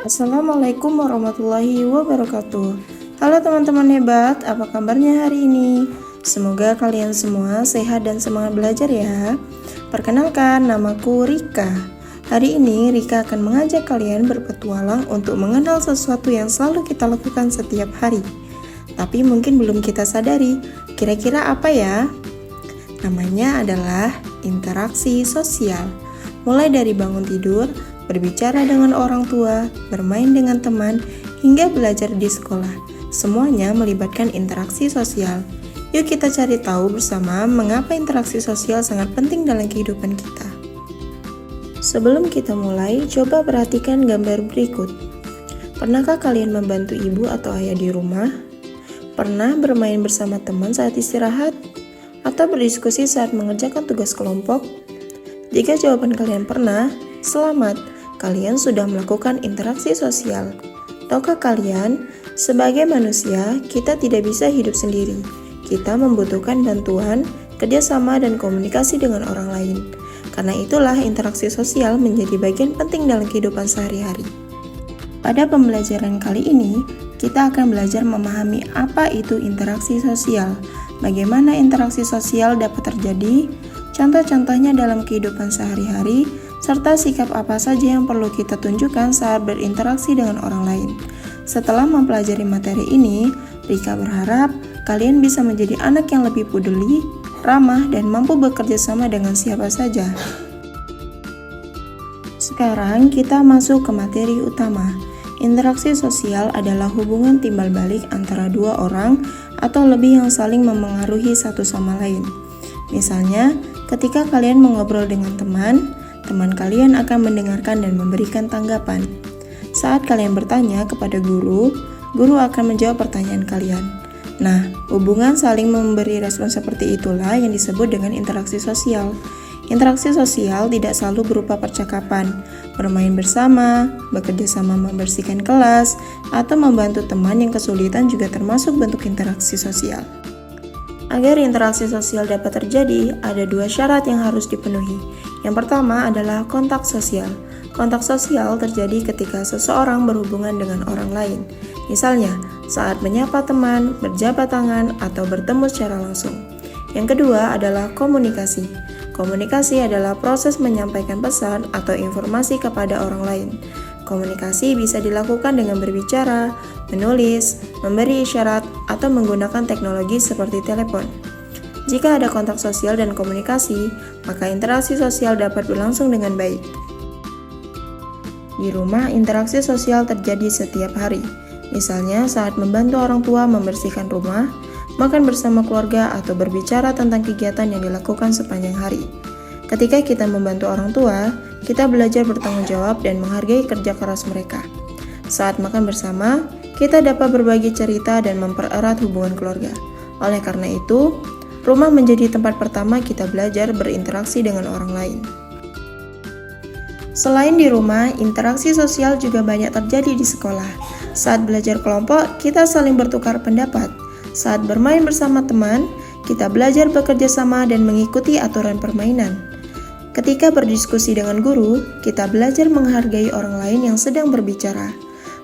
Assalamualaikum warahmatullahi wabarakatuh. Halo teman-teman hebat, apa kabarnya hari ini? Semoga kalian semua sehat dan semangat belajar ya. Perkenalkan, namaku Rika. Hari ini Rika akan mengajak kalian berpetualang untuk mengenal sesuatu yang selalu kita lakukan setiap hari. Tapi mungkin belum kita sadari, kira-kira apa ya? Namanya adalah interaksi sosial. Mulai dari bangun tidur, berbicara dengan orang tua, bermain dengan teman, hingga belajar di sekolah. Semuanya melibatkan interaksi sosial. Yuk kita cari tahu bersama mengapa interaksi sosial sangat penting dalam kehidupan kita. Sebelum kita mulai, coba perhatikan gambar berikut. Pernahkah kalian membantu ibu atau ayah di rumah? Pernah bermain bersama teman saat istirahat? Atau berdiskusi saat mengerjakan tugas kelompok? Jika jawaban kalian pernah, selamat! Kalian sudah melakukan interaksi sosial. Tahukah kalian, sebagai manusia, kita tidak bisa hidup sendiri. Kita membutuhkan bantuan, kerjasama, dan komunikasi dengan orang lain. Karena itulah interaksi sosial menjadi bagian penting dalam kehidupan sehari-hari. Pada pembelajaran kali ini, kita akan belajar memahami apa itu interaksi sosial, bagaimana interaksi sosial dapat terjadi, contoh-contohnya dalam kehidupan sehari-hari, serta sikap apa saja yang perlu kita tunjukkan saat berinteraksi dengan orang lain. Setelah mempelajari materi ini, Rika berharap kalian bisa menjadi anak yang lebih peduli, ramah, dan mampu bekerja sama dengan siapa saja. Sekarang kita masuk ke materi utama. Interaksi sosial adalah hubungan timbal balik antara dua orang atau lebih yang saling memengaruhi satu sama lain. Misalnya, ketika kalian mengobrol dengan teman kalian akan mendengarkan dan memberikan tanggapan. Saat kalian bertanya kepada guru akan menjawab pertanyaan kalian. Nah, hubungan saling memberi respon seperti itulah yang disebut dengan interaksi sosial. Interaksi sosial tidak selalu berupa percakapan, bermain bersama, bekerja sama membersihkan kelas, atau membantu teman yang kesulitan juga termasuk bentuk interaksi sosial. Agar interaksi sosial dapat terjadi, ada dua syarat yang harus dipenuhi. Yang pertama adalah kontak sosial. Kontak sosial terjadi ketika seseorang berhubungan dengan orang lain. Misalnya, saat menyapa teman, berjabat tangan, atau bertemu secara langsung. Yang kedua adalah komunikasi. Komunikasi adalah proses menyampaikan pesan atau informasi kepada orang lain. Komunikasi bisa dilakukan dengan berbicara, menulis, memberi isyarat, atau menggunakan teknologi seperti telepon. Jika ada kontak sosial dan komunikasi, maka interaksi sosial dapat berlangsung dengan baik. Di rumah, interaksi sosial terjadi setiap hari. Misalnya saat membantu orang tua membersihkan rumah, makan bersama keluarga, atau berbicara tentang kegiatan yang dilakukan sepanjang hari. Ketika kita membantu orang tua, kita belajar bertanggung jawab dan menghargai kerja keras mereka. Saat makan bersama, kita dapat berbagi cerita dan mempererat hubungan keluarga. Oleh karena itu, rumah menjadi tempat pertama kita belajar berinteraksi dengan orang lain. Selain di rumah, interaksi sosial juga banyak terjadi di sekolah. Saat belajar kelompok, kita saling bertukar pendapat. Saat bermain bersama teman, kita belajar bekerja sama dan mengikuti aturan permainan. Ketika berdiskusi dengan guru, kita belajar menghargai orang lain yang sedang berbicara.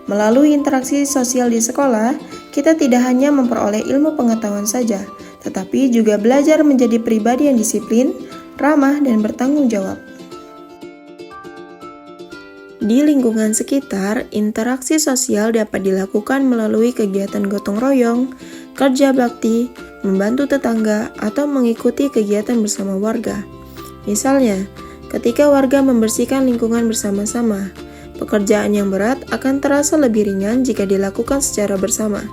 Melalui interaksi sosial di sekolah, kita tidak hanya memperoleh ilmu pengetahuan saja, tetapi juga belajar menjadi pribadi yang disiplin, ramah, dan bertanggung jawab. Di lingkungan sekitar, interaksi sosial dapat dilakukan melalui kegiatan gotong royong, kerja bakti, membantu tetangga, atau mengikuti kegiatan bersama warga. Misalnya, ketika warga membersihkan lingkungan bersama-sama, pekerjaan yang berat akan terasa lebih ringan jika dilakukan secara bersama.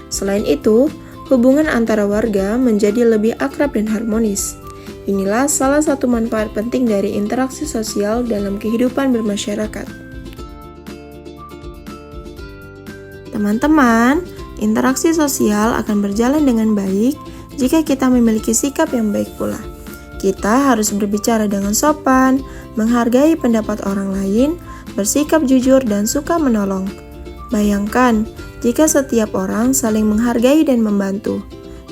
Selain itu, hubungan antara warga menjadi lebih akrab dan harmonis. Inilah salah satu manfaat penting dari interaksi sosial dalam kehidupan bermasyarakat. Teman-teman, interaksi sosial akan berjalan dengan baik jika kita memiliki sikap yang baik pula. Kita harus berbicara dengan sopan, menghargai pendapat orang lain, bersikap jujur, dan suka menolong. Bayangkan jika setiap orang saling menghargai dan membantu.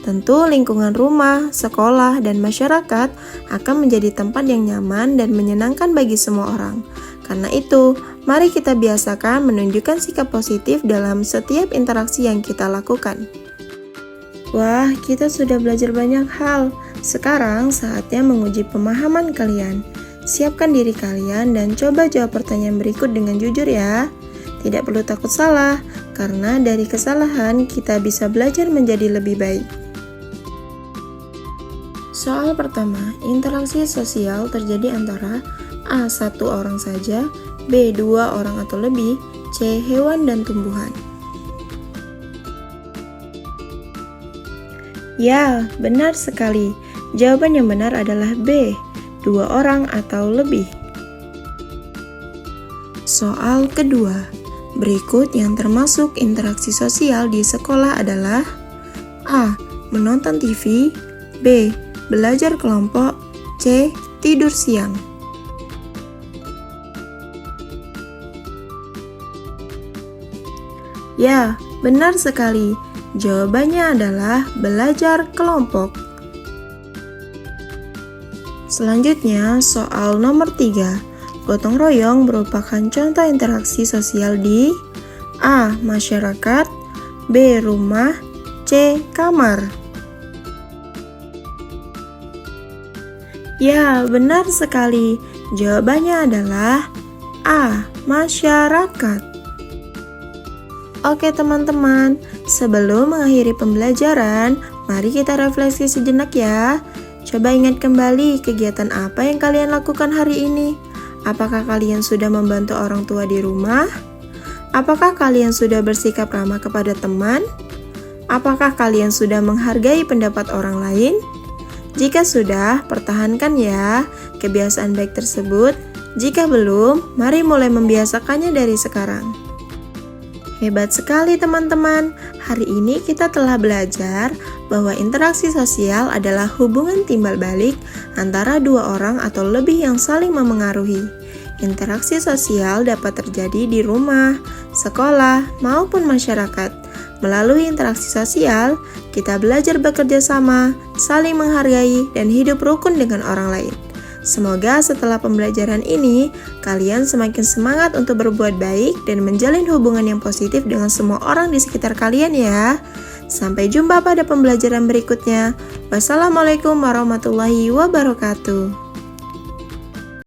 Tentu lingkungan rumah, sekolah, dan masyarakat akan menjadi tempat yang nyaman dan menyenangkan bagi semua orang. Karena itu, Mari kita biasakan menunjukkan sikap positif dalam setiap interaksi yang kita lakukan. Wah, kita sudah belajar banyak hal. Sekarang saatnya menguji pemahaman kalian. Siapkan diri kalian dan coba jawab pertanyaan berikut dengan jujur ya. Tidak perlu takut salah, karena dari kesalahan kita bisa belajar menjadi lebih baik. Soal pertama, interaksi sosial terjadi antara A. Satu orang saja, B. Dua orang atau lebih, C. Hewan dan tumbuhan. Ya, benar sekali. Jawaban yang benar adalah B. Dua orang atau lebih. Soal kedua, berikut yang termasuk interaksi sosial di sekolah adalah A. Menonton TV, B. Belajar kelompok, C. Tidur siang. Ya, benar sekali. Jawabannya adalah belajar kelompok. Selanjutnya, soal nomor 3. Gotong royong merupakan contoh interaksi sosial di A. Masyarakat, B. Rumah, C. Kamar. Ya, benar sekali. Jawabannya adalah A. Masyarakat. Oke teman-teman, sebelum mengakhiri pembelajaran, mari kita refleksi sejenak ya. Coba ingat kembali kegiatan apa yang kalian lakukan hari ini. Apakah kalian sudah membantu orang tua di rumah? Apakah kalian sudah bersikap ramah kepada teman? Apakah kalian sudah menghargai pendapat orang lain? Jika sudah, pertahankan ya kebiasaan baik tersebut. Jika belum, mari mulai membiasakannya dari sekarang. Hebat sekali teman-teman. Hari ini kita telah belajar bahwa interaksi sosial adalah hubungan timbal balik antara dua orang atau lebih yang saling memengaruhi. Interaksi sosial dapat terjadi di rumah, sekolah, maupun masyarakat. Melalui interaksi sosial, kita belajar bekerja sama, saling menghargai, dan hidup rukun dengan orang lain. Semoga setelah pembelajaran ini, kalian semakin semangat untuk berbuat baik dan menjalin hubungan yang positif dengan semua orang di sekitar kalian ya. Sampai jumpa pada pembelajaran berikutnya. Wassalamualaikum warahmatullahi wabarakatuh.